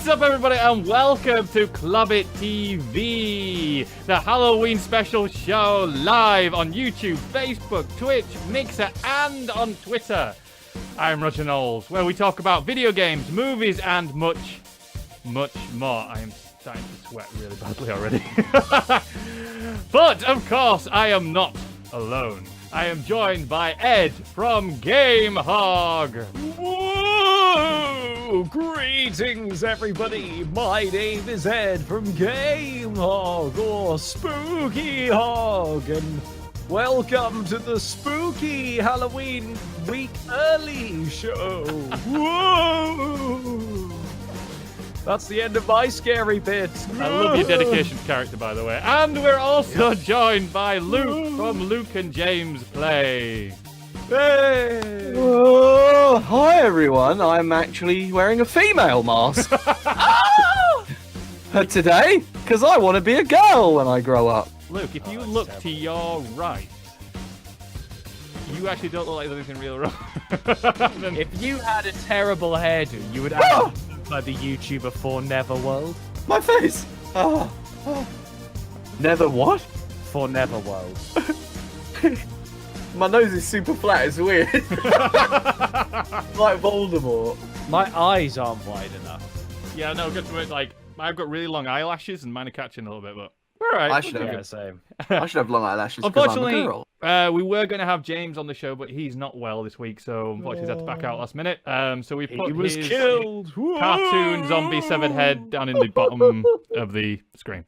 up, everybody, and welcome to Clubit TV, the Halloween special show live on YouTube, Facebook, Twitch, Mixer, and on Twitter. I'm Roger Knowles, where we talk about video games, movies, and much, much more. I am starting to sweat really badly already. But, of course, I am not alone. I am joined by Ed from GameHog. Whoa! Greetings, everybody. My name is Ed from GameHog, or Spooky Hog, and welcome to the Spooky Halloween Week Early Show. Whoa! That's the end of my scary bit. I love your dedication to character, by the way. And we're also joined by Luke from Luke and James Play. Hey! Oh, hi everyone. I'm actually wearing a female mask today because I want to be a girl when I grow up. Luke, if you look to your right, you actually don't look like there's anything real wrong. If you had a terrible hairdo, you would actually look like the YouTuber for Neverworld. My face. Oh. Never what? For Neverworld. My nose is super flat. It's weird. Like Voldemort. My eyes aren't wide enough. Yeah, no, good to it. Like, I've got really long eyelashes and mine are catching a little bit, but we're alright. I should Yeah, same. have long eyelashes because I'm a Unfortunately, girl. we were going to have James on the show, but he's not well this week, so unfortunately he's had to back out last minute. So we put He was his killed. cartoon zombie severed head down in the bottom of the screen.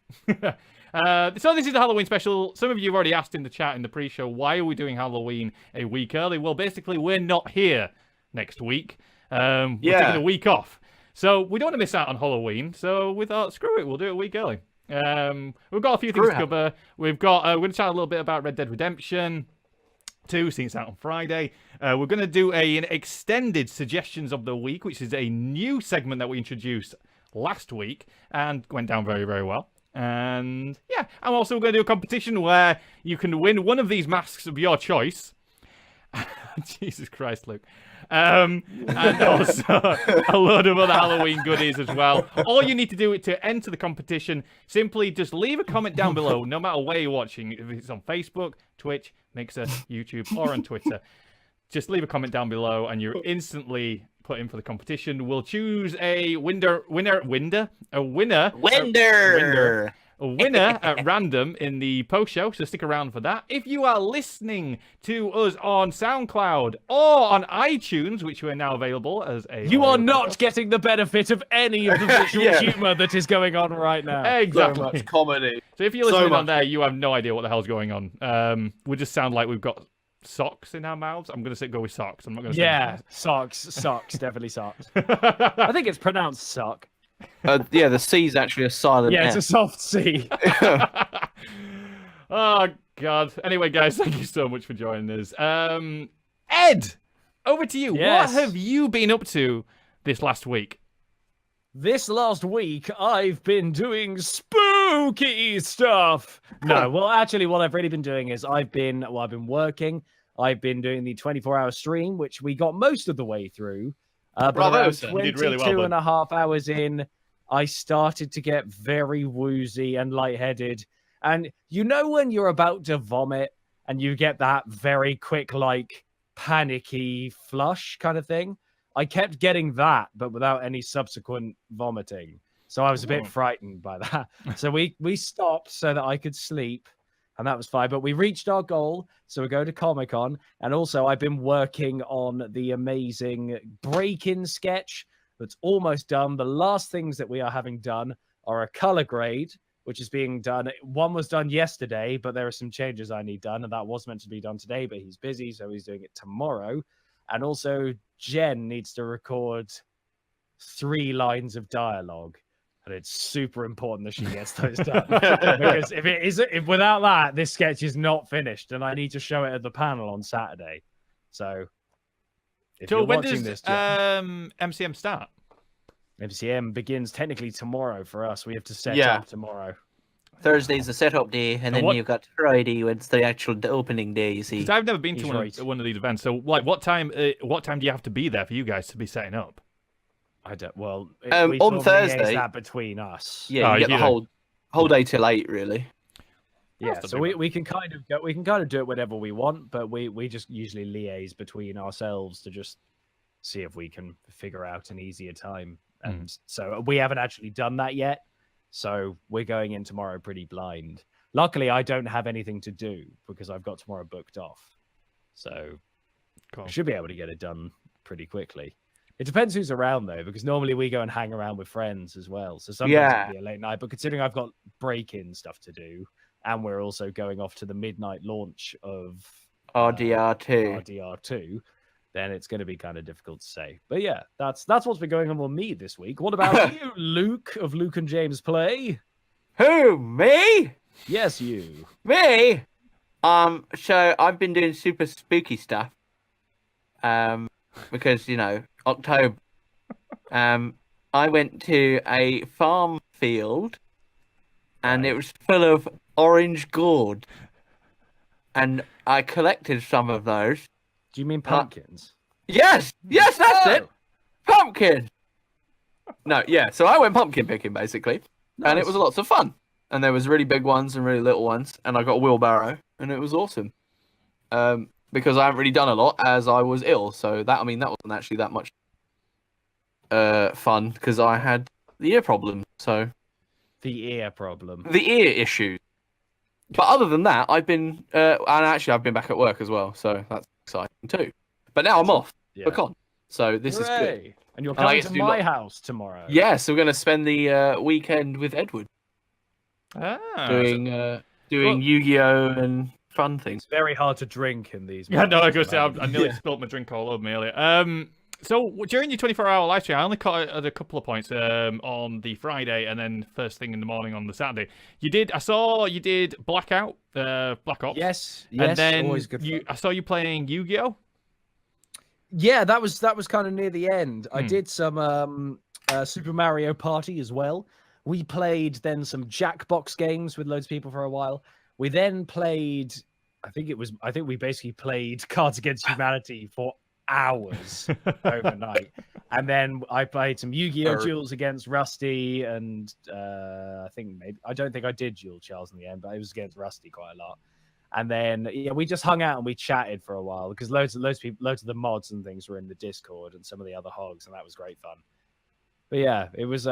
So this is the Halloween special. Some of you have already asked in the chat in the pre-show, why are we doing Halloween a week early? Well, basically, we're not here next week. We're taking a week off. So we don't want to miss out on Halloween. So we thought, screw it, we'll do it a week early. We've got a few things to cover. We've got, we're going to chat a little bit about Red Dead Redemption 2, since it's out on Friday. We're going to do an extended suggestions of the week, which is a new segment that we introduced last week and went down very, very well. And yeah, I'm also going to do a competition where you can win one of these masks of your choice. Jesus Christ, Luke. And also a load of other Halloween goodies as well. All you need to do to enter the competition, simply just leave a comment down below, no matter where you're watching. If it's on Facebook, Twitch, Mixer, YouTube, or on Twitter. Just leave a comment down below and you're instantly put in for the competition. We'll choose a winner at random in the post show, so stick around for that. If you are listening to us on SoundCloud or on iTunes, which we're now available as a... You are not getting the benefit of any of the visual humor that is going on right now. Exactly. So much comedy. So if you're listening on there, you have no idea what the hell's going on. We just sound like we've got socks in our mouths. I'm going to go with socks. I'm not going to say socks, definitely socks. I think it's pronounced sock. Yeah, the C's actually a silent Yeah, N. it's a soft C. Oh, God. Anyway, guys, thank you so much for joining us. Ed, over to you. Yes. What have you been up to this last week? This last week, I've been doing spooky stuff. No, well, actually, what I've really been doing is I've been working. I've been doing the 24-hour stream, which we got most of the way through. But around 22 and a half hours in, I started to get very woozy and lightheaded. And you know when you're about to vomit and you get that very quick, like, panicky flush kind of thing? I kept getting that, but without any subsequent vomiting. So I was a bit frightened by that. So we stopped so that I could sleep, and that was fine. But we reached our goal, so we go to Comic-Con. And also, I've been working on the amazing break-in sketch that's almost done. The last things that we are having done are a color grade, which is being done. One was done yesterday, but there are some changes I need done, and that was meant to be done today, but he's busy, so he's doing it tomorrow. And also, Jen needs to record 3 lines of dialogue, and it's super important that she gets those done. Because if without that, this sketch is not finished, and I need to show it at the panel on Saturday. So, if you're when watching does this, Jen, MCM start? MCM begins technically tomorrow for us. We have to set up tomorrow. Thursday's the setup day, and then you've got Friday, when it's the actual opening day, you see. Because I've never been to one of these events, so like, what time do you have to be there for you guys to be setting up? I don't. Well, On we sort of liaise Thursday- that between us. Yeah, Oh, you get you the do. whole day till 8, really. Yeah, That's so not too we can kind of go, we can kind of do it whenever we want, but we just usually liaise between ourselves to just see if we can figure out an easier time. And so we haven't actually done that yet. So we're going in tomorrow pretty blind. Luckily, I don't have anything to do because I've got tomorrow booked off. So Cool. I should be able to get it done pretty quickly. It depends who's around though, because normally we go and hang around with friends as well. So sometimes it'll be a late night. But considering I've got break-in stuff to do, and we're also going off to the midnight launch of RDR2. RDR2, then it's going to be kind of difficult to say. But yeah, that's what's been going on with me this week. What about you, Luke of Luke and James Play? Who, me? Yes, you. Me? So I've been doing super spooky stuff. Because, October. I went to a farm field and it was full of orange gourd. And I collected some of those. Do you mean pumpkins? Yes, that's it. Pumpkin. No, yeah. So I went pumpkin picking basically, and it was lots of fun. And there was really big ones and really little ones, and I got a wheelbarrow, and it was awesome. Because I haven't really done a lot as I was ill, so that wasn't actually that much fun because I had the ear problem. So The ear problem. the ear issues. But other than that, I've been I've been back at work as well, so that's exciting too. But now I'm off for con, so this is good. Hooray! And you're And I coming get to to do my house tomorrow. Yes, we're going to spend the weekend with Edward doing Yu-Gi-Oh and fun things. It's very hard to drink in these. Yeah, no, I was moments, going to say, I nearly Yeah. spilt my drink all over me earlier. So during your 24-hour live stream, I only caught at a couple of points on the Friday and then first thing in the morning on the Saturday. I saw you did Blackout, Black Ops. Yes, and then always good fun. I saw you playing Yu-Gi-Oh. Yeah, that was kind of near the end. I did some Super Mario Party as well. We played then some Jackbox games with loads of people for a while. We then played, I think we basically played Cards Against Humanity for hours overnight. And then I played some Yu-Gi-Oh duels against Rusty, and I don't think I did duel Charles in the end, but it was against Rusty quite a lot. And then we just hung out and we chatted for a while because loads of the mods and things were in the Discord and some of the other hogs, and that was great fun. But yeah, it was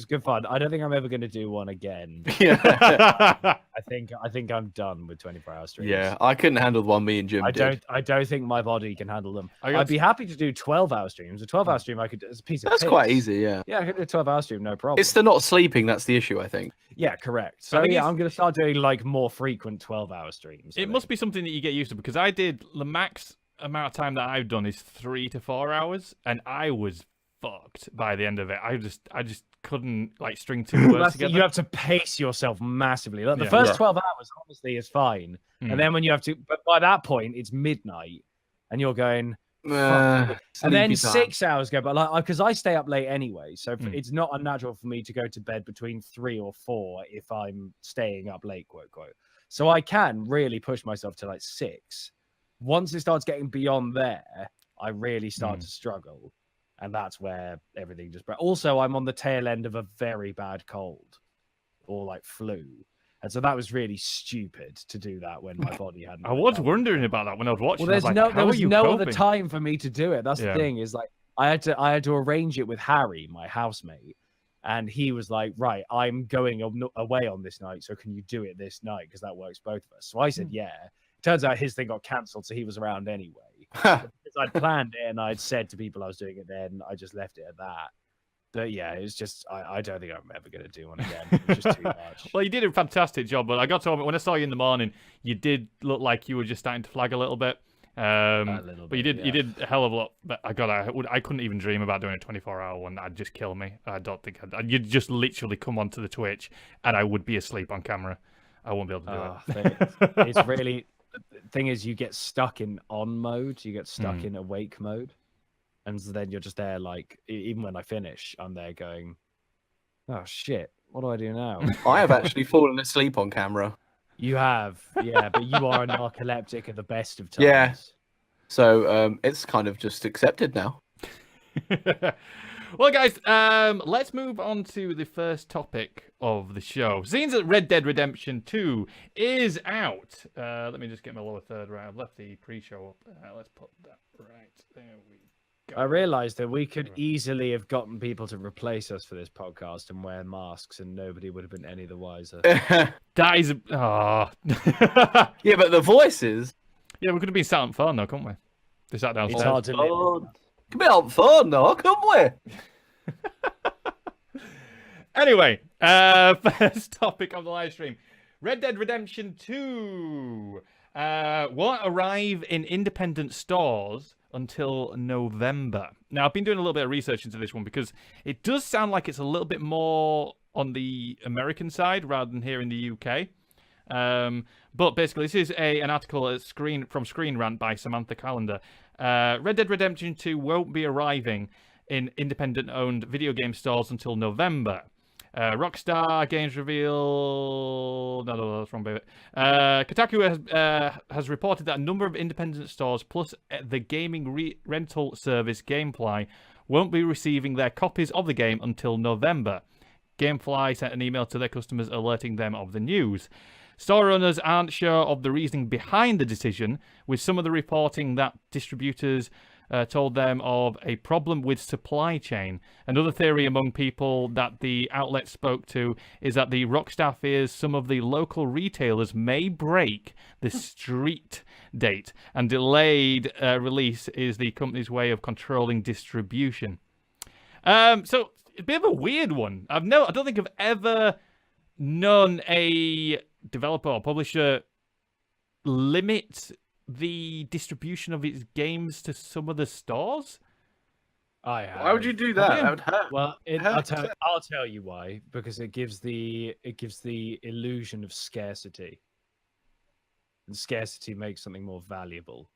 good fun. I don't think I'm ever going to do one again. Yeah, I think I'm done with 24-hour streams. yeah. I couldn't handle the one me and Jim did. I don't think my body can handle them. I got I'd be happy to do 12-hour streams. A 12-hour stream I could, it's a piece of That's piss. quite easy. Yeah, Yeah, I could do a 12-hour stream, no problem. it's the not sleeping that's the issue. I think. Yeah, correct. I So think yeah, it's- I'm going to start doing like more frequent 12-hour streams. It must be something that you get used to because I did the max amount of time that I've done is 3 to 4 hours, and I was fucked by the end of it. I just couldn't like string two words together. You have to pace yourself massively. Like, the Yeah. first Yeah. 12 hours, honestly, is fine. Mm. And then when you have to, but by that point, it's midnight, and you're going, and then sleepy time. 6 hours go. But like, because I stay up late anyway, so Mm. it's not unnatural for me to go to bed between 3 or 4 if I'm staying up late, quote quote. So I can really push myself to like 6. Once it starts getting beyond there, I really start to struggle. And that's where everything just... But also, I'm on the tail end of a very bad cold or like flu. And so that was really stupid to do that when my body hadn't... I was recovered. wondering about that when I was watching. Well, I was like, there how was are you no other coping? time for me to do it. That's Yeah. the thing, is like I had to arrange it with Harry, my housemate. And he was like, right, I'm going away on this night. So can you do it this night? Because that works both of us. So I said, yeah. Turns out his thing got cancelled, so he was around anyway. Because I'd planned it and I'd said to people I was doing it then, I just left it at that. But yeah, it's just, I don't think I'm ever going to do one again. It's just too much. Well, you did a fantastic job, but I got to admit, when I saw you in the morning, you did look like you were just starting to flag a little bit. Little But you bit, did you did a hell of a lot. But I couldn't even dream about doing a 24-hour one. That'd just kill me. I don't think you'd just literally come onto the Twitch and I would be asleep on camera. I won't be able to do it. It's really... The thing is, you get stuck in on mode, you get stuck in awake mode, and so then you're just there like, even when I finish, I'm there going, oh shit, what do I do now? I have actually fallen asleep on camera. You have, yeah, but you are a narcoleptic at the best of times. Yeah. So it's kind of just accepted now. Well, guys, let's move on to the first topic of the show. Seeing that Red Dead Redemption 2 is out. Let me just get my lower third right. I've left the pre-show up. Let's put that right. There we go. I realised that we could easily have gotten people to replace us for this podcast and wear masks, and nobody would have been any the wiser. That is... Oh. Yeah, but the voices... Yeah, we could have been sat on phone, though, couldn't we? They sat downstairs. It's hard to live. Could be on phone, though, couldn't we? Anyway, first topic of the live stream. Red Dead Redemption 2 won't arrive in independent stores until November. Now, I've been doing a little bit of research into this one because it does sound like it's a little bit more on the American side rather than here in the UK. But basically, this is an article from Screen Rant by Samantha Callender. Red Dead Redemption 2 won't be arriving in independent-owned video game stores until November. Rockstar Games reveal... No, that's wrong, baby. Kotaku has reported that a number of independent stores plus the gaming rental service Gamefly won't be receiving their copies of the game until November. Gamefly sent an email to their customers alerting them of the news. Store owners aren't sure of the reasoning behind the decision, with some of the reporting that distributors told them of a problem with supply chain. Another theory among people that the outlet spoke to is that the Rockstar fears some of the local retailers may break the street date, and delayed release is the company's way of controlling distribution. So, a bit of a weird one. I don't think I've ever known a developer or publisher limit the distribution of its games to some of the stores. Why would you do that? That would hurt. Well, I'll tell you why. Because it gives the illusion of scarcity, and scarcity makes something more valuable.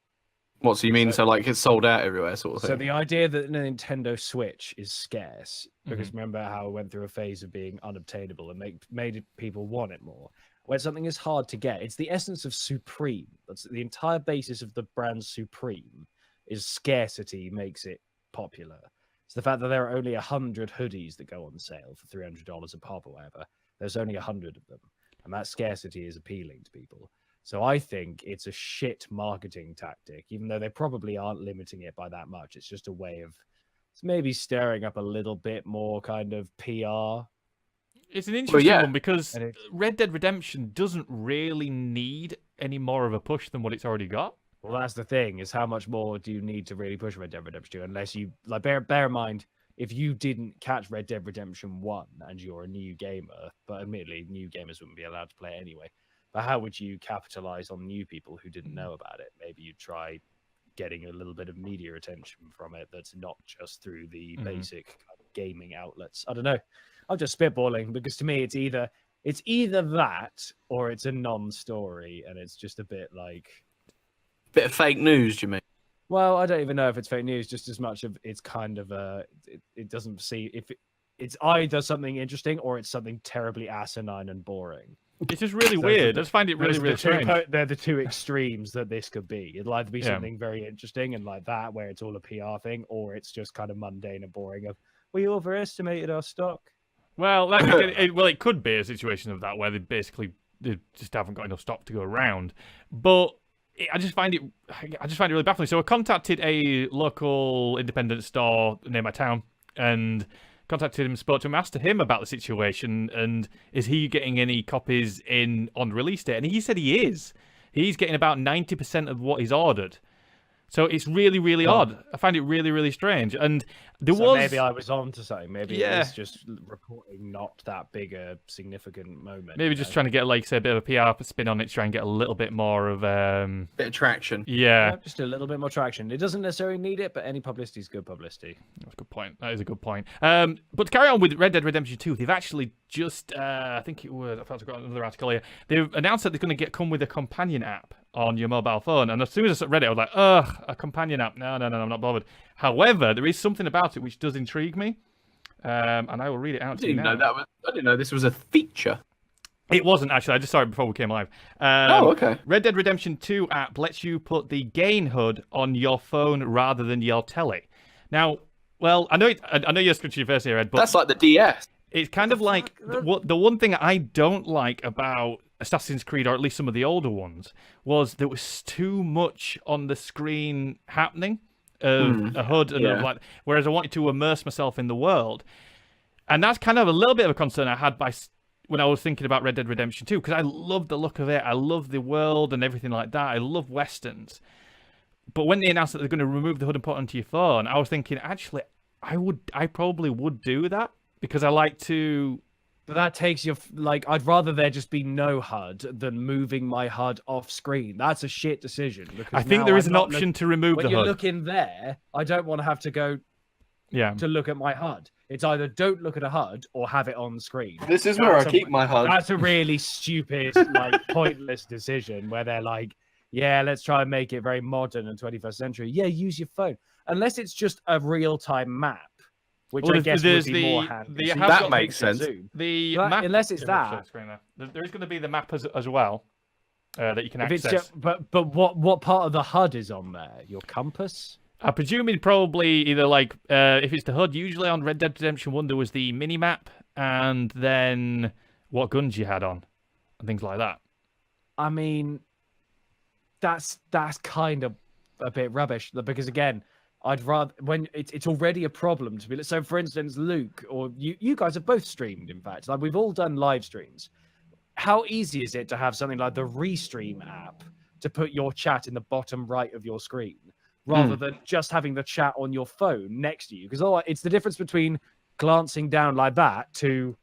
What, so you mean so like it's sold out everywhere, sort of thing? So the idea that the Nintendo Switch is scarce, because remember how it went through a phase of being unobtainable and made people want it more. When something is hard to get, it's the essence of Supreme. That's the entire basis of the brand Supreme, is scarcity makes it popular. It's the fact that there are only 100 hoodies that go on sale for $300 a pop or whatever. There's only 100 of them, and that scarcity is appealing to people. So I think it's a shit marketing tactic, even though they probably aren't limiting it by that much. It's just a way of maybe stirring up a little bit more kind of PR. It's an interesting one because Red Dead Redemption doesn't really need any more of a push than what it's already got. Well, that's the thing, is how much more do you need to really push Red Dead Redemption 2, unless you, like, bear in mind, if you didn't catch Red Dead Redemption 1 and you're a new gamer, but admittedly, new gamers wouldn't be allowed to play it anyway, but how would you capitalize on new people who didn't know about it? Maybe you'd try getting a little bit of media attention from it that's not just through the basic gaming outlets. I don't know. I'm just spitballing, because to me, it's either that or it's a non-story, and it's just a bit like... Bit of fake news, do you mean? Well, I don't even know if it's fake news, just as much of it's kind of it doesn't see if it's either something interesting or it's something terribly asinine and boring. It's just really weird. I just find it really strange. They're the two extremes that this could be. It'll either be something very interesting and like that, where it's all a PR thing, or it's just kind of mundane and boring of, we overestimated our stock. Well, it could be a situation of that where they just haven't got enough stock to go around. But I just find it really baffling. So I contacted a local independent store near my town and contacted him, spoke to him, asked him about the situation, and is he getting any copies on release day? And he said he is. He's getting about 90% of what he's ordered. So it's really, really odd. I find it really, really strange. And maybe I was on to something. Maybe it was just reporting not that big a significant moment. Maybe just trying to get, like, say, a bit of a PR spin on it, try and get a little bit more of... bit of traction. Yeah. Just a little bit more traction. It doesn't necessarily need it, but any publicity is good publicity. That's a good point. That is a good point. But to carry on with Red Dead Redemption 2, they've actually just... I think it was... I thought I got another article here. They've announced that they're going to come with a companion app on your mobile phone. And as soon as I read it, I was like, ugh, a companion app. No, I'm not bothered. However, there is something about it which does intrigue me. And I will read it out to you now. I didn't know this was a feature. It wasn't, actually. I just saw it before we came live. Okay. Red Dead Redemption 2 app lets you put the gain HUD on your phone rather than your telly. Now, Well, I know you're scratching your face here, Ed, but That's like the DS. it's kind of like the one thing I don't like about Assassin's Creed, or at least some of the older ones, was there was too much on the screen happening of a HUD and of like, whereas I wanted to immerse myself in the world, and that's kind of a little bit of a concern I had when I was thinking about Red Dead Redemption 2, because I love the look of it, I love the world and everything like that, I love westerns. But when they announced that they're going to remove the HUD and put it onto your phone, I was thinking, actually, I probably would do that, because I like to. But that takes your I'd rather there just be no HUD than moving my HUD off screen. That's a shit decision. Because I think there is an option to remove the HUD. When you look in there, I don't want to have to go to look at my HUD. It's either don't look at a HUD or have it on screen. This is where I keep my HUD. That's a really stupid, pointless decision where they're like, yeah, let's try and make it very modern and 21st century. Yeah, use your phone. Unless it's just a real-time map, which I guess would be more handy. That makes sense. Unless it's that. There is going to be the map as well that you can access. But what part of the HUD is on there? Your compass? I presume it's probably either if it's the HUD, usually on Red Dead Redemption 1 there was the mini-map and then what guns you had on and things like that. I mean, that's kind of a bit rubbish, because again, I'd rather, when it's already a problem to be, so for instance, Luke, or you guys have both streamed, in fact, we've all done live streams. How easy is it to have something like the Restream app to put your chat in the bottom right of your screen, rather than just having the chat on your phone next to you? Because it's the difference between glancing down like that to...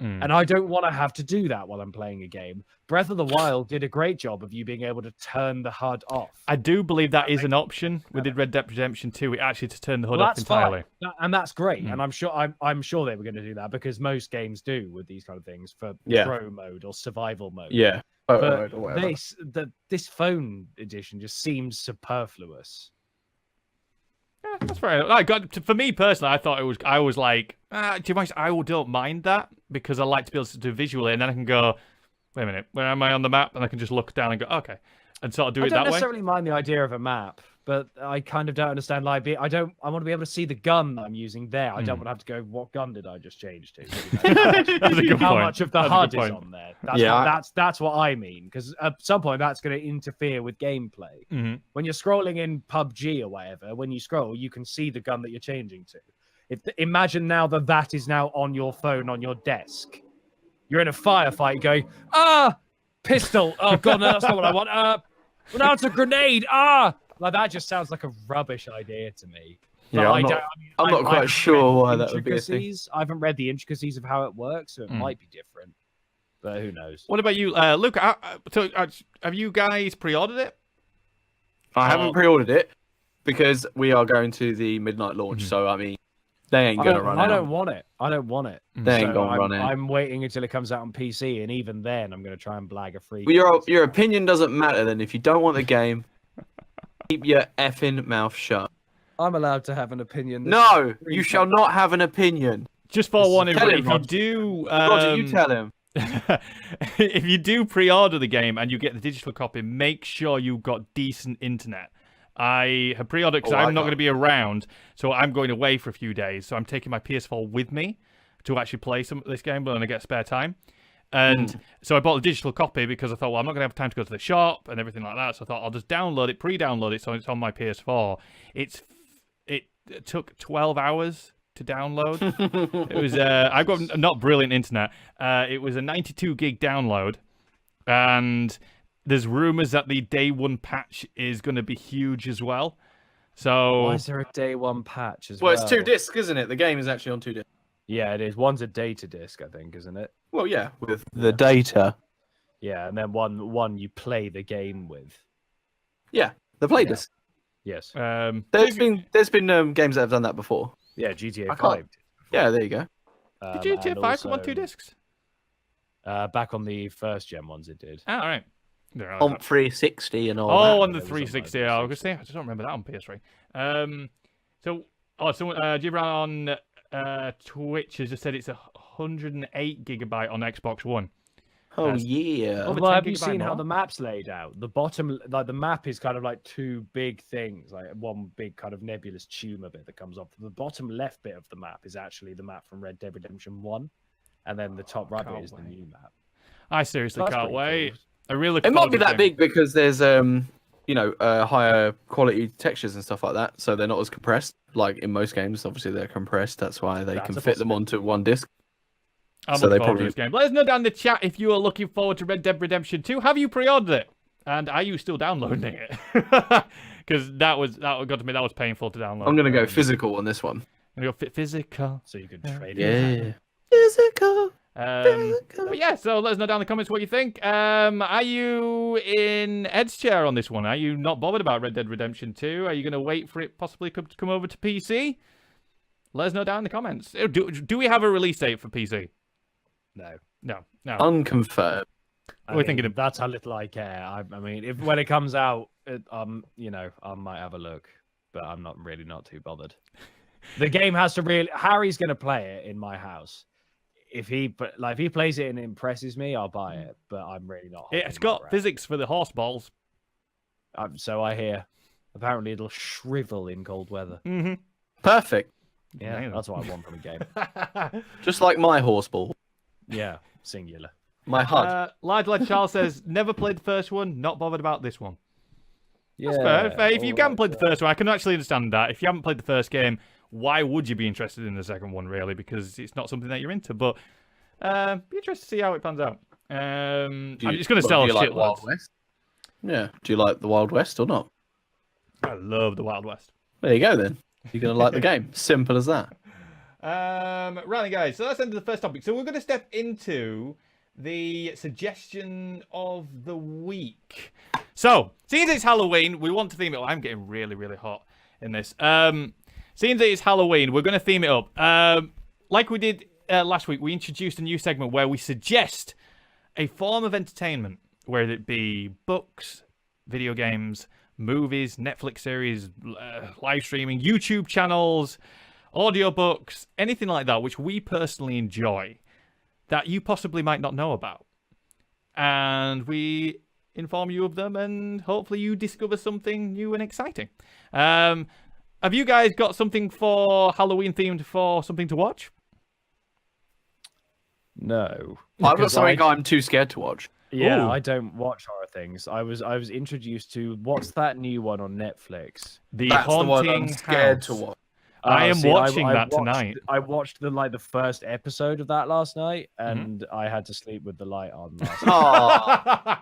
And I don't want to have to do that while I'm playing a game. Breath of the Wild did a great job of you being able to turn the HUD off. I do believe that is an option within Red Dead Redemption 2, actually to turn the HUD off entirely. Fine. And that's great. And I'm sure they were going to do that, because most games do with these kind of things for pro mode or survival mode. Yeah. But this phone edition just seems superfluous. Yeah, that's right. For me personally, I thought I was like, do you mind? I don't mind that, because I like to be able to do visually, and then I can go, wait a minute, where am I on the map? And I can just look down and go, okay, and sort of do it that way. I don't necessarily mind the idea of a map, but I kind of don't understand. I want to be able to see the gun that I'm using there. I don't want to have to go, what gun did I just change to? That's a good How point. much of the HUD is on there? That's what I mean, because at some point that's going to interfere with gameplay. When you're scrolling in PUBG or whatever, when you scroll, you can see the gun that you're changing to. Imagine now that is now on your phone on your desk. You're in a firefight going, pistol. Oh god, no, that's not what I want. Now it's a grenade. That just sounds like a rubbish idea to me. Yeah, I'm not quite sure why that would be a thing. I haven't read the intricacies of how it works, so it might be different. But who knows? What about you, Luke? Have you guys pre-ordered it? I haven't pre-ordered it because we are going to the midnight launch. So I mean, they ain't gonna run it. I don't want it. They ain't gonna run it. I'm waiting until it comes out on PC, and even then, I'm gonna try and blag a free. Well, your opinion doesn't matter then. If you don't want the game, keep your effing mouth shut. I'm allowed to have an opinion. No, you shall not have an opinion. Just forewarning, if you do, Roger, you tell him. If you do pre-order the game and you get the digital copy, make sure you've got decent internet. I have pre-ordered because I'm not going to be around, so I'm going away for a few days. So I'm taking my PS4 with me to actually play some of this game when I get spare time. And so I bought the digital copy because I thought, well, I'm not going to have time to go to the shop and everything like that. So I thought I'll just download it, pre-download it, so it's on my PS4. It took 12 hours to download. It was I've got not brilliant internet. It was a 92 gig download, and there's rumors that the day one patch is going to be huge as well. So why is there a day one patch as well? Well, it's 2 discs, isn't it? The game is actually on 2 discs. Yeah, it is. One's a data disc, I think, isn't it? Well, yeah, with the data. Yeah, and then one you play the game with. Yeah, the play disc. Yes. There's been games that have done that before. Yeah, GTA 5. Yeah, there you go. Did GTA 5 come on 2 discs? Back on the first gen ones, it did. Oh, all right. On 360 and all that. Oh, on the 360. I was going to say, I just don't remember that on PS3. Do you run on Twitch has just said it's 108 gigabyte on Xbox One. Oh That's yeah. over Well, 10 have you gigabyte seen how more. the map's laid out? The bottom, like the map is kind of like two big things, like one big kind of nebulous tumor bit that comes off. The bottom left bit of the map is actually the map from Red Dead Redemption 1, and then the top right bit can't is the wait. new map. I seriously That's can't pretty wait. cool. I really look It might forward be to that the big because there's higher quality textures and stuff like that, so they're not as compressed. Like in most games, obviously they're compressed. That's why they That's can a fit them onto one disc. I'm So looking they forward to probably this game. Let us know down in the chat if you are looking forward to Red Dead Redemption 2. Have you pre-ordered it? And are you still downloading it? Because that got to me. That was painful to download. I'm gonna go physical on this one. I'm gonna go physical. So you could trade it. Yeah. Physical. But yeah, so let us know down in the comments what you think. Are you in Ed's chair on this one? Are you not bothered about Red Dead Redemption 2? Are you going to wait for it possibly to come over to PC? Let us know down in the comments. Do we have a release date for PC? No. No. Unconfirmed. We're thinking of... That's how little I care. I mean, if when it comes out, I might have a look, but I'm not too bothered. The game has to really. Harry's going to play it in my house. If he plays it and it impresses me, I'll buy it. But I'm really not. It's got physics for the horse balls. So I hear. Apparently, it'll shrivel in cold weather. Mm-hmm. Perfect. Yeah, Amazing. that's what I want from a game. Just like my horse ball. Yeah, singular. My HUD. Lad Charles says, never played the first one, not bothered about this one. Yeah, That's fair. If you haven't played the first one, I can actually understand that. If you haven't played the first game, why would you be interested in the second one, really? Because it's not something that you're into. But be interested to see how it pans out. I'm just going to sell like shit Wild West? Yeah. Do you like the Wild West or not? I love the Wild West. There you go then. You're going to like the game. Simple as that. Right, guys. So that's the end of the first topic. So we're going to step into the suggestion of the week. So, seeing as it's Halloween, we want to theme it up. I'm getting really, really hot in this. Seeing as it's Halloween, we're going to theme it up. Like we did last week, we introduced a new segment where we suggest a form of entertainment, whether it be books, video games, movies, Netflix series, live streaming, YouTube channels, audiobooks, anything like that, which we personally enjoy, that you possibly might not know about. And we inform you of them, and hopefully you discover something new and exciting. Have you guys got something for Halloween themed for something to watch? No. I've got something I'm too scared to watch. Yeah, Ooh. I don't watch horror things. I was introduced to what's that new one on Netflix? The That's the Haunting one I'm scared House. to watch. I am watching that watched- tonight. I watched the first episode of that last night, and I had to sleep with the light on last night.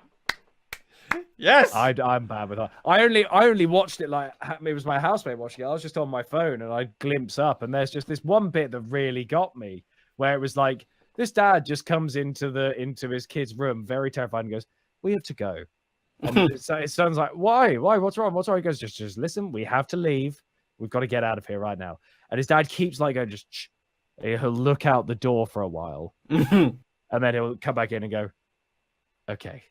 Yes. I'm bad with that. I only watched it like it was my housemate watching it. I was just on my phone and I glimpse up, and there's just this one bit that really got me, where it was like this dad just comes into his kid's room, very terrified, and goes, "We have to go." And so his son's like, "Why? What's wrong? What's wrong?" He goes, "Just listen. We have to leave. We've got to get out of here right now." And his dad keeps like going, just shh. He'll look out the door for a while, and then he'll come back in and go, "Okay,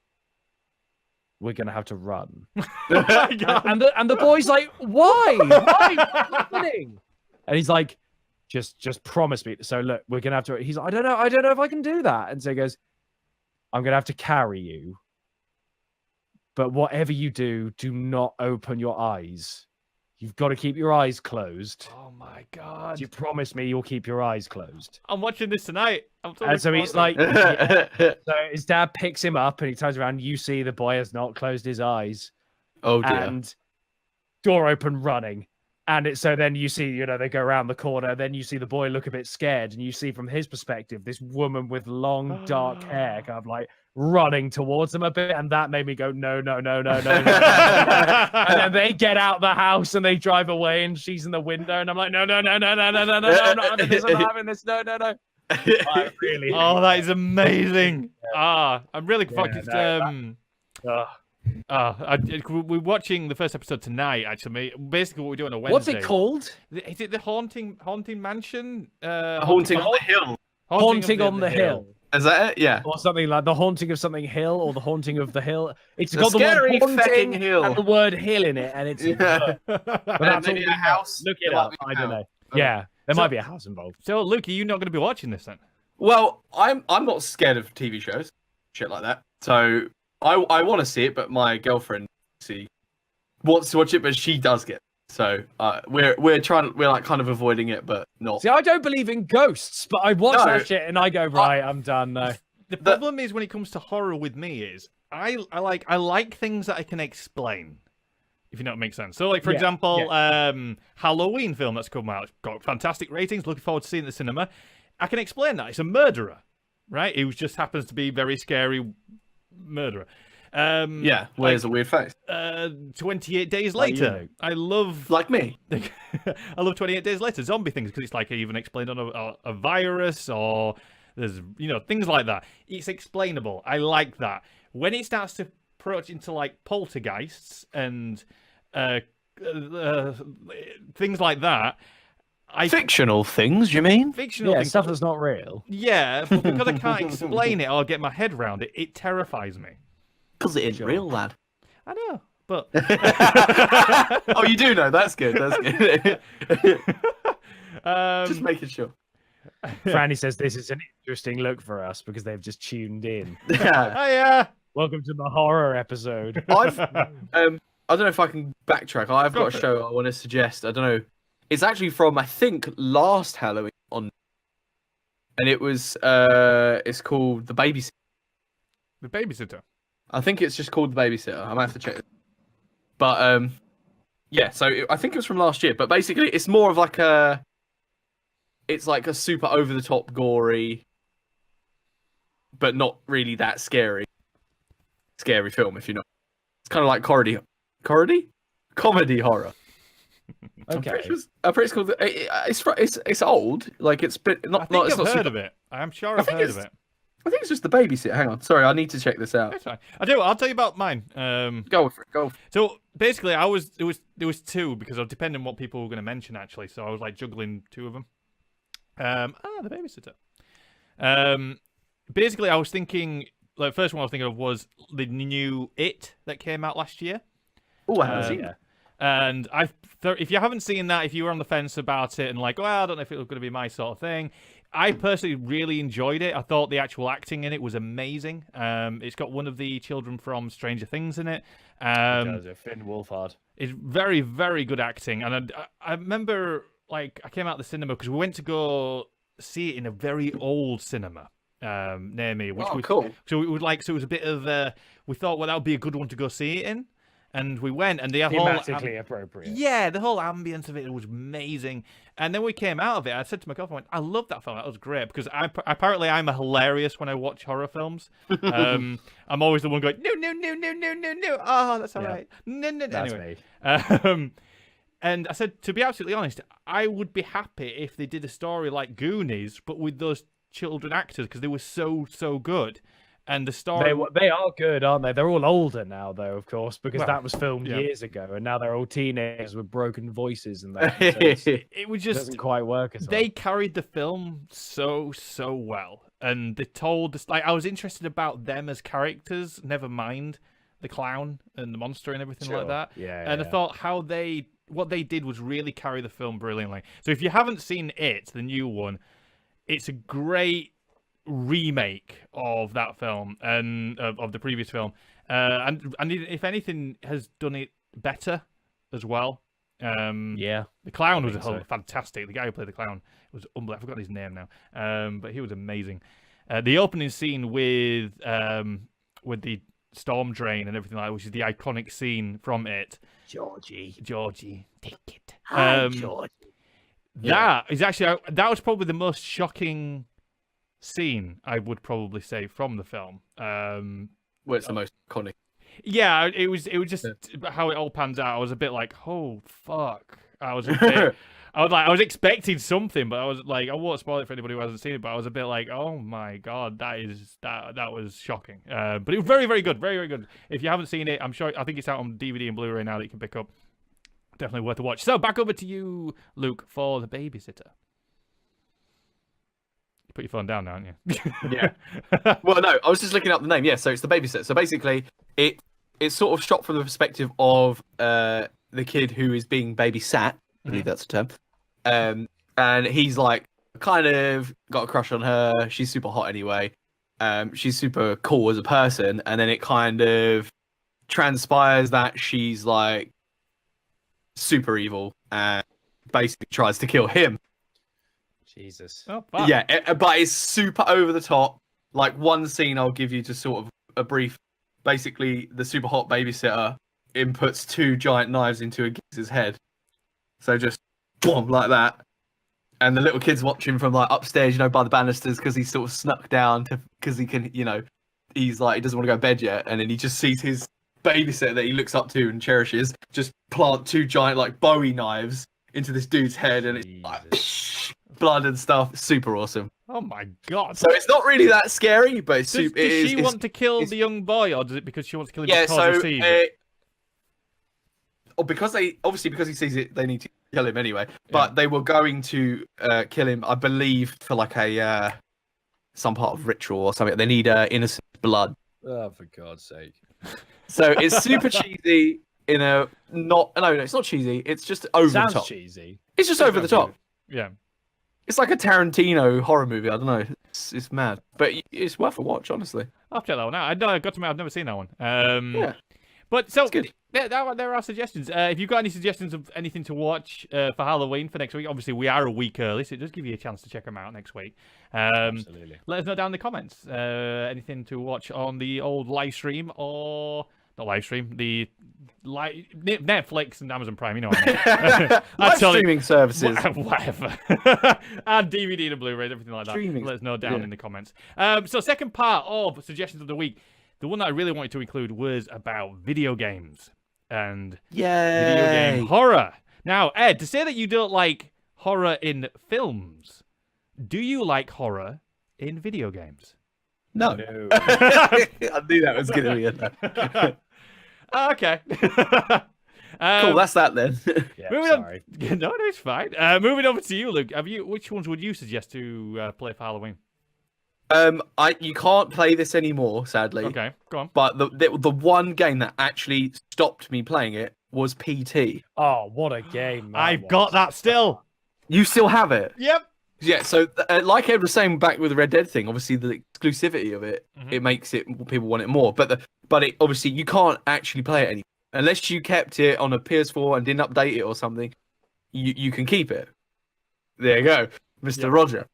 we're gonna have to run." and the boy's like, "Why? Why? What's happening?" And he's like, "Just promise me." So look, we're gonna have to. He's like, I don't know if I can do that. And so he goes, "I'm gonna have to carry you, but whatever you do, do not open your eyes. You've got to keep your eyes closed. Oh my god! You promise me you'll keep your eyes closed." I'm watching this tonight. And so he's like, so his dad picks him up and he turns around. You see the boy has not closed his eyes. Oh dear. And door open, running. And so then you see, they go around the corner. Then you see the boy look a bit scared. And you see from his perspective, this woman with long, dark hair kind of like running towards them a bit. And that made me go, no. And then they get out the house and they drive away and she's in the window. And I'm like, no. I'm not having this. No. I really Oh, that is amazing. I'm really fucking. We're watching the first episode tonight. Actually, basically, what we're doing on a Wednesday. What's it called? Is it the Haunting Mansion? Haunting on the Hill. Haunting on the Hill. Is that it? Yeah. Or something like the Haunting of something Hill, or the Haunting of the Hill. It's The got the scary word haunting fecking hill. and the word hill in it, and it's. Yeah. But And that's maybe all a we house. know. Look it There up. might be I a don't know. house. Yeah, there So- might be a house involved. So, Luke, are you not going to be watching this then? Well, I'm not scared of TV shows. shit like that. So I want to see it, but my girlfriend wants to watch it, but she does get it. So we're like kind of avoiding it, but not. See, I don't believe in ghosts, but I watch No. that shit and I go, right, I'm done now. The problem is when it comes to horror with me is I like things that I can explain. If you know what makes sense. So, like, for example, Halloween film that's come out. It's got fantastic ratings. Looking forward to seeing it in the cinema. I can explain that. It's a murderer, right? Who just happens to be a very scary murderer. Where's a weird face? 28 Days Later. I love... Like me. I love 28 Days Later. Zombie things, because it's like even explained on a virus or there's, things like that. It's explainable. I like that. When it starts to approach into, like, poltergeists and... things like that. Fictional things, you mean? Fictional things. Stuff that's not real. Yeah, but because I can't explain it or get my head around it, it terrifies me. Because it isn't real, lad. I know, but... Oh, you do know. That's good. That's good. Just making sure. Franny says this is an interesting look for us because they've just tuned in. Yeah. Welcome to the horror episode. I don't know if I can backtrack. I've got a show I want to suggest. I don't know. It's actually from, I think, last Halloween and it was it's called The Babysitter. The Babysitter. I think it's just called The Babysitter. I might have to check it. But I think it was from last year. But basically, it's more of like it's like a super over the top gory, but not really that scary film. If you know, it's kind of like comedy horror. Okay. I'm pretty sure it's old. Like it's not. I think it's I've not heard super... of it. I'm sure I've heard of it. I think it's just The Babysitter. Hang on, sorry, I need to check this out. That's fine. I'll tell you about mine. Go for it. So basically, there was two because of depending on what people were going to mention actually. So I was like juggling two of them. The Babysitter. Basically, I was thinking. Like, first one I was thinking of was the new It that came out last year. Oh, I haven't seen it. And if you haven't seen that, if you were on the fence about it and like, well, I don't know if it was going to be my sort of thing, I personally really enjoyed it. I thought the actual acting in it was amazing. It's got one of the children from Stranger Things in it. It does, Finn Wolfhard. It's very, very good acting. And I remember, like, I came out of the cinema because we went to go see it in a very old cinema. Near me, which was cool. So it was a bit of we thought, well, that would be a good one to go see it in, and we went, and the whole thematically appropriate. Yeah, the whole ambience of it was amazing. And then we came out of it. I said to my girlfriend, "I love that film. That was great." Because apparently I'm hilarious when I watch horror films. I'm always the one going, no. Oh, that's all right. No. That's anyway. me. And I said, to be absolutely honest, I would be happy if they did a story like Goonies, but with those children actors, because they were so good. And the story They are good, aren't they? They're all older now, though, of course, because that was filmed yeah. years ago, and now they're all teenagers with broken voices, and that it was just doesn't quite work as well. They carried the film so well, and they told us, like, I was interested about them as characters, never mind the clown and the monster and everything like that. Yeah. And I thought what they did was really carry the film brilliantly. So if you haven't seen it, the new one, it's a great remake of that film and of the previous film, and if anything has done it better as well. The clown was fantastic. The guy who played the clown was unbelievable. I forgot his name now, but he was amazing. The opening scene with the storm drain and everything like that, which is the iconic scene from it. Georgie, take it. Hi, Georgie. That is actually that was probably the most shocking scene, I would probably say, from the film. Well, it's the most iconic. Yeah, it was just how it all pans out. I was a bit like, oh fuck. I was I was expecting something, but I was like, I won't spoil it for anybody who hasn't seen it, but I was a bit like, oh my god, that was shocking. But it was very, very good, very, very good. If you haven't seen it, I think it's out on DVD and Blu-ray now that you can pick up. Definitely worth a watch. So back over to you, Luke, for The Babysitter. You put your phone down now, aren't you? Yeah. Well, no, I was just looking up the name. Yeah, so it's The Babysitter. So basically, it's sort of shot from the perspective of the kid who is being babysat. I believe that's the term. And he's like kind of got a crush on her. She's super hot anyway. she's super cool as a person, and then it kind of transpires that she's like super evil and basically tries to kill him. Jesus. Oh, fuck. Yeah, but it's super over the top. Like one scene I'll give you to sort of a brief. Basically, the super hot babysitter inputs 2 giant knives into a geezer's head. So just boom, like that. And the little kid's watching from like upstairs, by the banisters because he's sort of snuck down because he can, he's like, he doesn't want to go to bed yet. And then he just sees his babysitter that he looks up to and cherishes just plant 2 giant like Bowie knives into this dude's head, and it's like blood and stuff. Super awesome. Oh my god. So it's not really that scary, but it's super. Does she want to kill the young boy, or does it because she wants to kill him Yeah, because he sees it? Because he sees it, they need to kill him anyway. But they were going to kill him, I believe, for like a some part of ritual or something. They need innocent blood. Oh, for God's sake! So it's super cheesy. No, it's not cheesy. It's just over the top. Sounds cheesy. It's just over the top. Yeah. It's like a Tarantino horror movie. I don't know. It's mad, but it's worth a watch, honestly. I'll check that one out. I got to admit, I've never seen that one. Yeah. But so It's good. there are suggestions. If you've got any suggestions of anything to watch for Halloween for next week, obviously we are a week early, so it does give you a chance to check them out next week. Absolutely. Let us know down in the comments. Anything to watch on the old live stream or not live stream, the Netflix and Amazon Prime. You know what I mean? Live streaming services. Whatever. And DVD and Blu-ray, everything like that. Streaming. Let us know down in the comments. So second part of suggestions of the week. The one that I really wanted to include was about video games and video game horror. Now, Ed, to say that you don't like horror in films, do you like horror in video games? No. I knew that was going to be a no. Okay. Cool, that's that then. Yeah, moving sorry. on. No, it's fine. Moving over to you, Luke. Which ones would you suggest to play for Halloween? You can't play this anymore, sadly. Okay, go on. But the one game that actually stopped me playing it was PT. Oh, what a game! I've got that still. You still have it? Yep. Yeah. So, like Ed was saying back with the Red Dead thing, obviously the exclusivity of it, it makes it people want it more. But it obviously you can't actually play it anymore unless you kept it on a PS4 and didn't update it or something. You can keep it. There you go, Mr. Roger.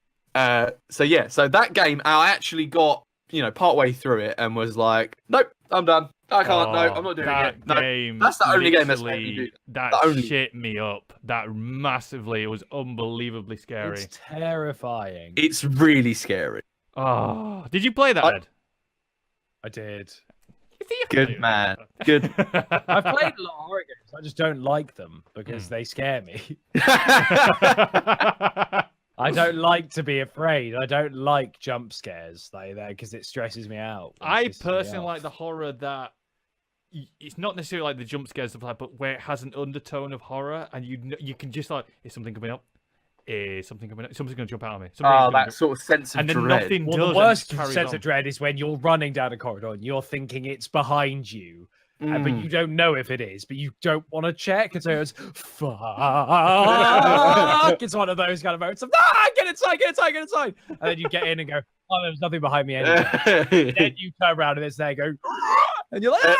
So that game, I actually got, part way through it and was like, nope, I'm done. I can't. No, I'm not doing it. No, that's the only game that's made me do that. Shit me up. That massively. It was unbelievably scary. It's terrifying. It's really scary. Oh, did you play that, Ed? I did. Good man. Good. I've played a lot of horror games. I just don't like them because they scare me. I don't like to be afraid. I don't like jump scares like that because it stresses me out. I personally like the horror that it's not necessarily like the jump scares stuff like, but where it has an undertone of horror and you can just like, is something coming up? Is something coming up? Something's going to jump out of me. That sort of sense of and then dread. nothing Well, does. the worst and it sense of dread is when you're running down a corridor and you're thinking it's behind you. But you don't know if it is, but you don't want to check. And so it's fuck. It's one of those kind of moments of get inside. And then you get in and go, oh, there's nothing behind me anyway. Then you turn around and it's there, go, and you're like,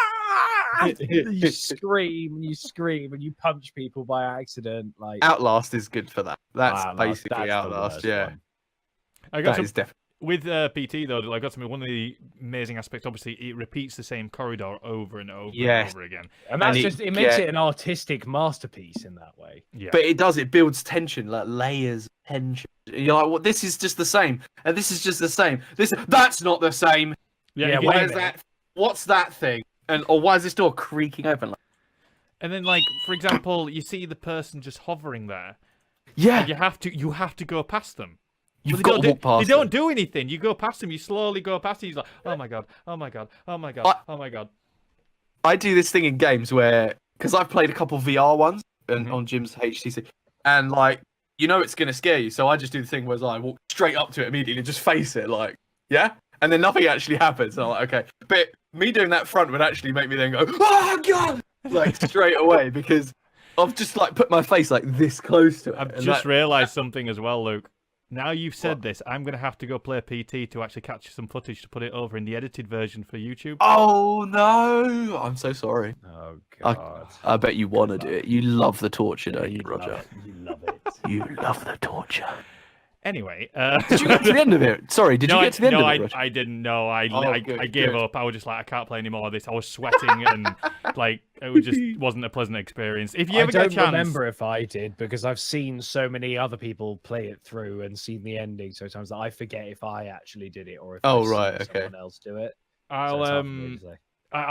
you scream and you punch people by accident. Like Outlast is good for that. That's basically Outlast. Yeah, that is definitely. With PT though, I got something. One of the amazing aspects, obviously, it repeats the same corridor over and over and over again, and that's it makes it an artistic masterpiece in that way. Yeah, but it does. It builds tension, like layers of tension. You're like, well, this is just the same, and this is just the same. That's not the same. Yeah. Why is that? What's that thing? Or why is this door creaking open? And then, like, for example, you see the person just hovering there. Yeah, and you have to go past them. You've got to walk past. They don't do anything. You go past them. You slowly go past them. He's like, oh my god, oh my god, oh my god, oh my god. I do this thing in games where, because I've played a couple VR ones on Jim's HTC, and like, it's going to scare you. So I just do the thing where I walk straight up to it immediately, just face it, like, yeah, and then nothing actually happens. And I'm like, okay, but me doing that front would actually make me then go, oh god, like straight away because I've just like put my face like this close to it. I've just realised something as well, Luke. now you've said this, I'm going to have to go play PT to actually capture some footage to put it over in the edited version for YouTube. Oh no! I'm so sorry. Oh god. I bet you want to do it. You love the torture, don't you, Roger? You love it. You love the torture. Anyway, did you get to the end of it? Sorry, did you get to the end of it? Roger? I didn't know. I Good, gave up. I was just like, I can't play any more of this. I was sweating and like it wasn't a pleasant experience. If you ever get a chance, I don't remember if I did because I've seen so many other people play it through and seen the ending so times that I forget if I actually did it or if someone else do it. I'll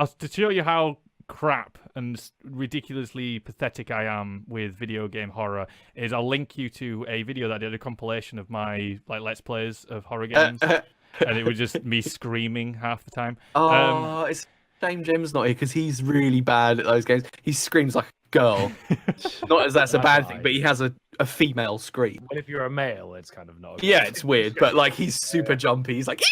to show you how crap and ridiculously pathetic I am with video game horror is I'll link you to a video that I did, a compilation of my like let's plays of horror games, and it was just me screaming half the time. Oh, it's a shame Jim's not here because he's really bad at those games. He screams like a girl. Not as that's a bad thing, but he has a female scream. Well, if you're a male, it's kind of not. Yeah, it's weird, but like he's super jumpy. He's like,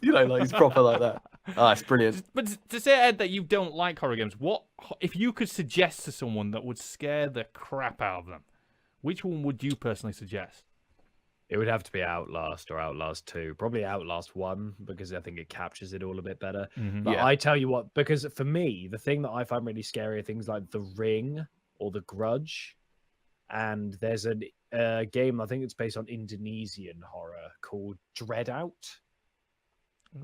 you know, like he's proper like that. Oh, it's brilliant. But to say, Ed, that you don't like horror games, what if you could suggest to someone that would scare the crap out of them? Which one would you personally suggest? It would have to be Outlast or Outlast 2. Probably Outlast 1 because I think it captures it all a bit better. Mm-hmm. But I tell you what, because for me, the thing that I find really scary are things like The Ring or The Grudge. And there's a game, I think it's based on Indonesian horror called Dread Out.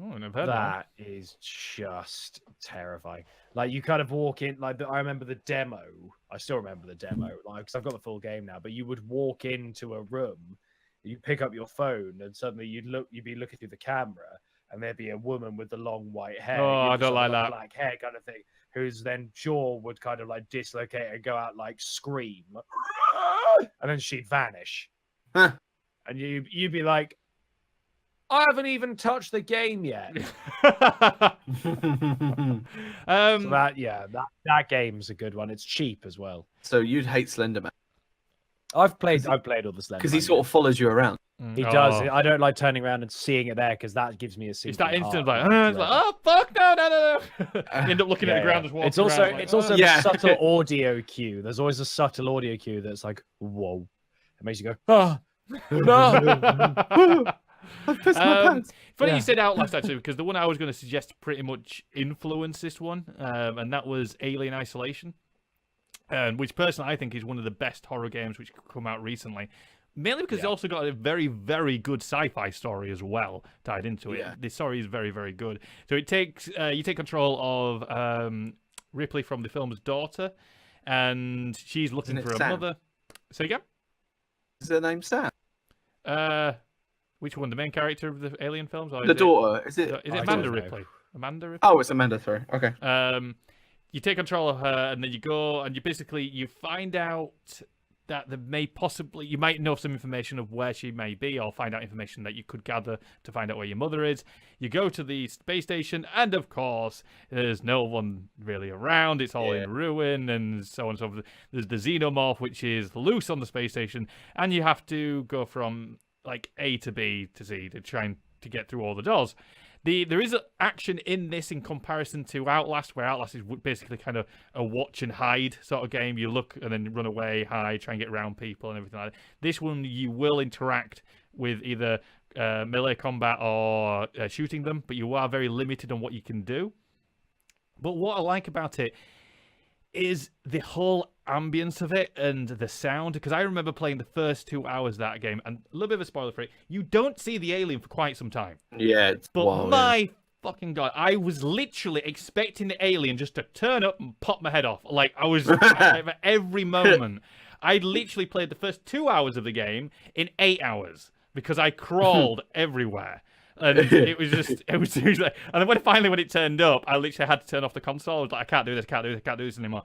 Oh, I've heard that is just terrifying. Like you kind of walk in, like I remember the demo. I still remember the demo, like because I've got the full game now. But you would walk into a room, you pick up your phone, and suddenly you'd be looking through the camera, and there'd be a woman with the long white hair. Oh, I don't like that. Black hair kind of thing. Whose then jaw would kind of like dislocate and go out like scream, and then she'd vanish, and you'd be like, I haven't even touched the game yet. So that game's a good one. It's cheap as well. So you'd hate Slenderman? I've played all the Slenderman. Because he sort of follows you around. He does. I don't like turning around and seeing it there because that gives me a it's that instant like, oh fuck no. You end up looking at the ground just walking It's also around, the subtle audio cue. There's always a subtle audio cue that's like, whoa. It makes you go, oh no. I've pissed my pants. Funny you said Outlast actually, because the one I was going to suggest pretty much influenced this one, and that was Alien Isolation, which personally I think is one of the best horror games which come out recently. Mainly because it's also got a very, very good sci-fi story as well tied into it. The story is very, very good. So it takes you take control of Ripley from the film's daughter, and she's looking for a mother. Say again? Is her name Sam? Which one? The main character of the Alien films? Or the daughter. Is it Amanda Ripley? Amanda Ripley? Oh, it's Amanda, sorry. Okay. You take control of her, and then you go, and you find out that you might know some information of where she may be, or find out information that you could gather to find out where your mother is. You go to the space station, and of course, there's no one really around. It's all in ruin, and so on and so forth. There's the xenomorph, which is loose on the space station, and you have to go from like A to B to C to try to get through all the doors. There is action in this in comparison to Outlast, where Outlast is basically kind of a watch and hide sort of game. You look and then run away, hide, try and get around people and everything like that. This one, you will interact with either melee combat or shooting them, but you are very limited on what you can do. But what I like about it is the whole ambience of it and the sound, because I remember playing the first 2 hours of that game, and a little bit of a spoiler for it, you don't see the alien for quite some time. Yeah, but my fucking god, I was literally expecting the alien just to turn up and pop my head off. Like, I was every moment. I literally played the first 2 hours of the game in 8 hours because I crawled everywhere. And it was seriously. And then when it turned up, I literally had to turn off the console. I was like, I can't do this anymore.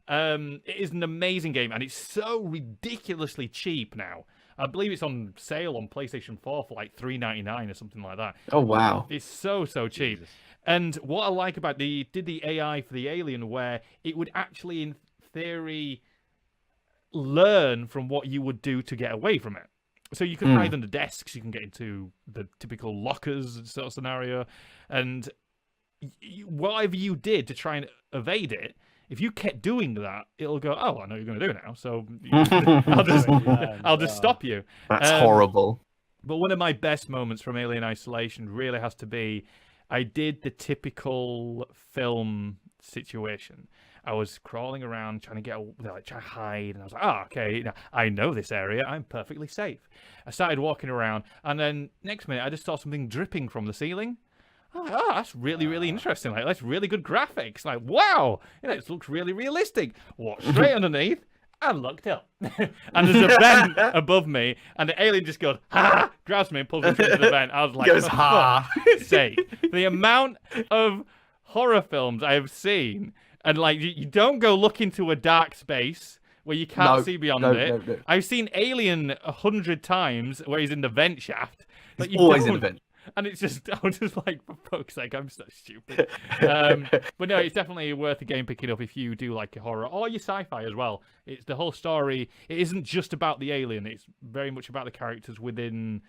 It is an amazing game, and it's so ridiculously cheap now. I believe it's on sale on PlayStation 4 for like $3.99 or something like that. Oh wow! It's so cheap. Jesus. And what I like about did the AI for the alien, where it would actually, in theory, learn from what you would do to get away from it. So you can hide under desks, you can get into the typical lockers sort of scenario, and whatever you did to try and evade it, if you kept doing that, it'll go, oh, I know you're going to do it now, so I'll just stop you. That's horrible. But one of my best moments from Alien Isolation really has to be, I did the typical film situation. I was crawling around trying to hide, and I was like, oh, okay, I know this area. I'm perfectly safe. I started walking around, and then next minute, I just saw something dripping from the ceiling. Oh, that's really, really interesting. Like, that's really good graphics. Like, wow, it looks really realistic. Walked straight underneath and looked up. And there's a vent above me, and the alien just goes, ha, grabs me and pulls me into the vent. I was like, goes, ha. Sake. The amount of horror films I have seen, and like, you don't go look into a dark space where you can't see beyond it. No. I've seen Alien 100 times where he's in the vent shaft. He's always in the vent. And it's just, I was just like, for fuck's sake, I'm so stupid. But no, it's definitely worth a game picking up if you do like a horror or your sci-fi as well. It's the whole story. It isn't just about the alien. It's very much about the characters within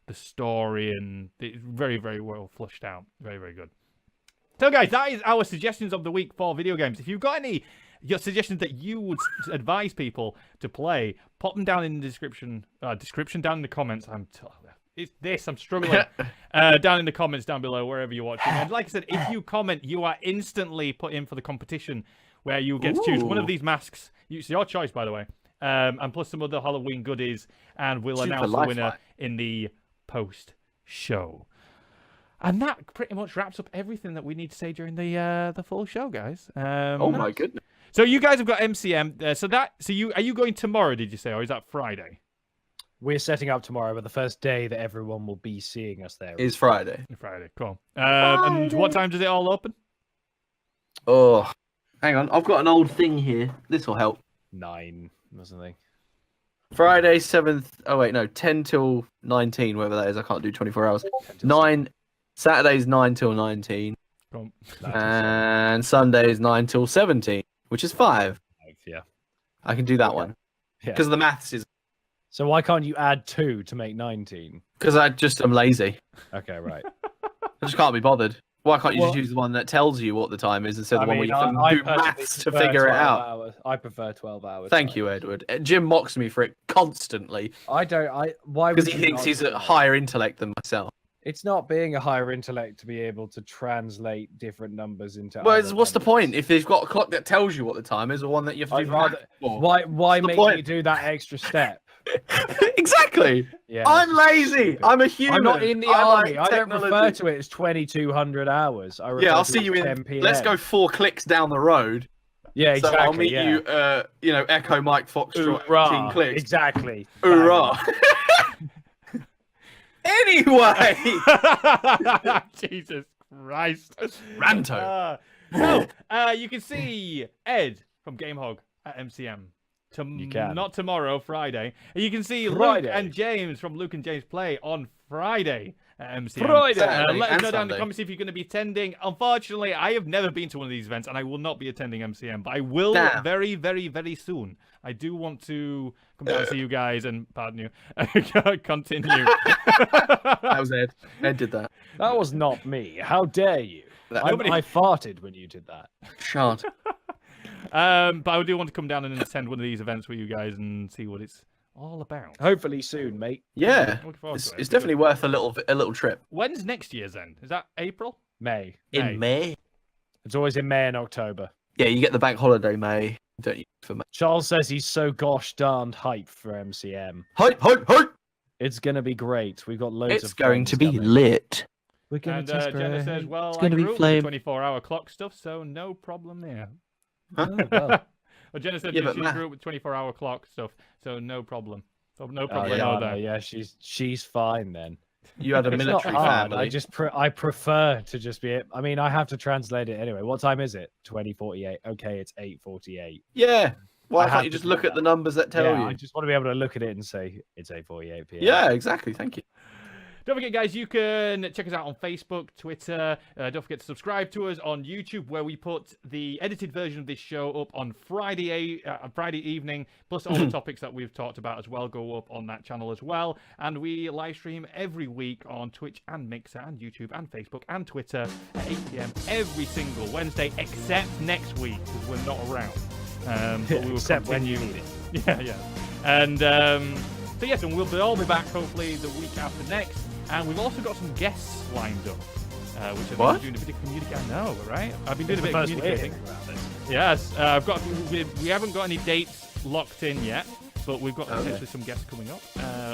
the story, and it's very, very well flushed out. Very, very good. So guys, that is our suggestions of the week for video games. If you've got any suggestions that you would advise people to play, pop them down in the description down in the comments. I'm struggling. Down in the comments down below, wherever you're watching. And like I said, if you comment, you are instantly put in for the competition where you get to choose one of these masks. It's your choice, by the way. And plus some other Halloween goodies. And we'll announce the winner in the post-show. And that pretty much wraps up everything that we need to say during the full show, guys. Oh my goodness. So you guys have got MCM. So are you going tomorrow, did you say? Or is that Friday? We're setting up tomorrow, but the first day that everyone will be seeing us there is Friday. Friday, cool. And what time does it all open? Oh, hang on. I've got an old thing here. This will help. 9 or something. Friday, 7th. Oh, wait, no. 10 till 19, whatever that is. I can't do 24 hours. 9. Saturday's 9 till 19. Cool. And Sunday's 9 till 17, which is 5. Yeah. I can do that one. Because the maths is. So why can't you add 2 to make 19? Because I'm lazy. Okay, right. I just can't be bothered. Why can't you just use the one that tells you what the time is instead of the one where you can do maths to figure it out? Hours. I prefer 12 hours. Thank you, Edward. Jim mocks me for it constantly. Why? Because he thinks he's a higher intellect than myself. It's not being a higher intellect to be able to translate different numbers into. Well, what's the point if they've got a clock that tells you what the time is, or one that you have to do? Why make me do that extra step? Exactly. Yeah. I'm lazy. I'm a human. I'm not in the army. I don't refer to it as 2,200 hours. I'll see you in. Let's go 4 clicks down the road. Yeah, exactly. So I'll meet you. Echo Mike Foxtrot. Hoorah. Clicks. Exactly. Hoorah. Anyway. Jesus Christ. Ranto. You can see Ed from GameHog at MCM. Not tomorrow, Friday. You can see Luke and James from Luke and James Play on Friday at MCM. Friday. Let us know down in the comments if you're going to be attending. Unfortunately, I have never been to one of these events, and I will not be attending MCM, but I will very, very, very soon. I do want to come down and see you guys and, pardon you, continue. That was Ed. Ed did that. That was not me. How dare you? I farted when you did that. Shut. But I do want to come down and attend one of these events with you guys and see what it's all about. Hopefully soon, mate. Yeah, it's definitely worth a little trip. When's next year's then? Is that April? May. In May? It's always in May and October. Yeah, you get the bank holiday May, don't you? For May. Charles says he's so gosh darned hyped for MCM. Hype! It's gonna be great. We've got loads of. It's going to be lit. We're gonna Jenna says, "Well, it's I going to be grew up with 24-hour clock stuff, so no problem there." Oh, well. Well, Jenna said she grew up with 24-hour clock stuff, so no problem. So no problem. Yeah, she's fine then. You had a military family. I prefer to just be. I mean, I have to translate it anyway. What time is it? 20:48. Okay, it's 8:48. Yeah. Why can't you just look at the numbers that tell you? I just want to be able to look at it and say it's 8:48 p.m. Yeah, exactly. Thank you. Don't forget, guys, you can check us out on Facebook, Twitter. Don't forget to subscribe to us on YouTube, where we put the edited version of this show up on Friday evening, plus all the topics that we've talked about as well go up on that channel as well. And we live stream every week on Twitch and Mixer and YouTube and Facebook and Twitter at 8 p.m. every single Wednesday, except next week, because we're not around. But we will Except when you need it. Yeah. And so yes, and we'll all be back hopefully the week after next. And we've also got some guests lined up, which I've been doing a bit of communicating. I know, right? I've been doing a bit of communicating. Yes, we haven't got any dates locked in yet, but we've got potentially some guests coming up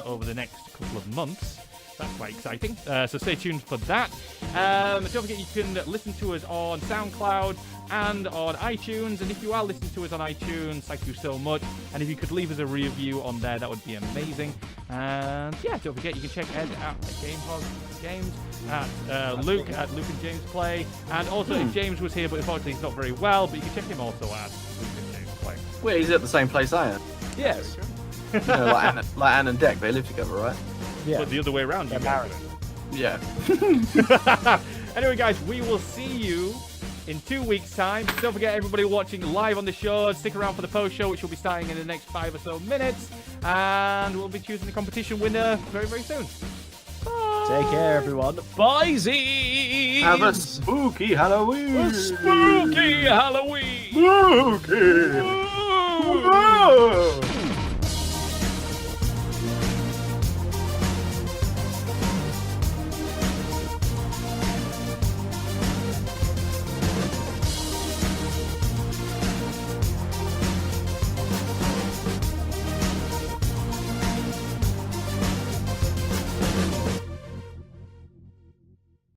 over the next couple of months. That's quite exciting. So stay tuned for that. Don't forget you can listen to us on SoundCloud and on iTunes. And if you are listening to us on iTunes, thank you so much. And if you could leave us a review on there, that would be amazing. And yeah, don't forget you can check Ed at GameHog Games, at Luke and James Play. And also if James was here, but unfortunately he's not very well, but you can check him also at Luke and James Play. Well, he's at the same place I am. Yeah. You know, like Anne and Deck, they live together, right? Yeah. But the other way around, you guys. Yeah. Anyway, guys, we will see you in 2 weeks' time. Don't forget, everybody watching live on the show, stick around for the post show, which will be starting in the next 5 or so minutes. And we'll be choosing the competition winner very, very soon. Bye. Take care, everyone. Bye-zy. Have a spooky Halloween. A spooky Halloween. Spooky. Whoa.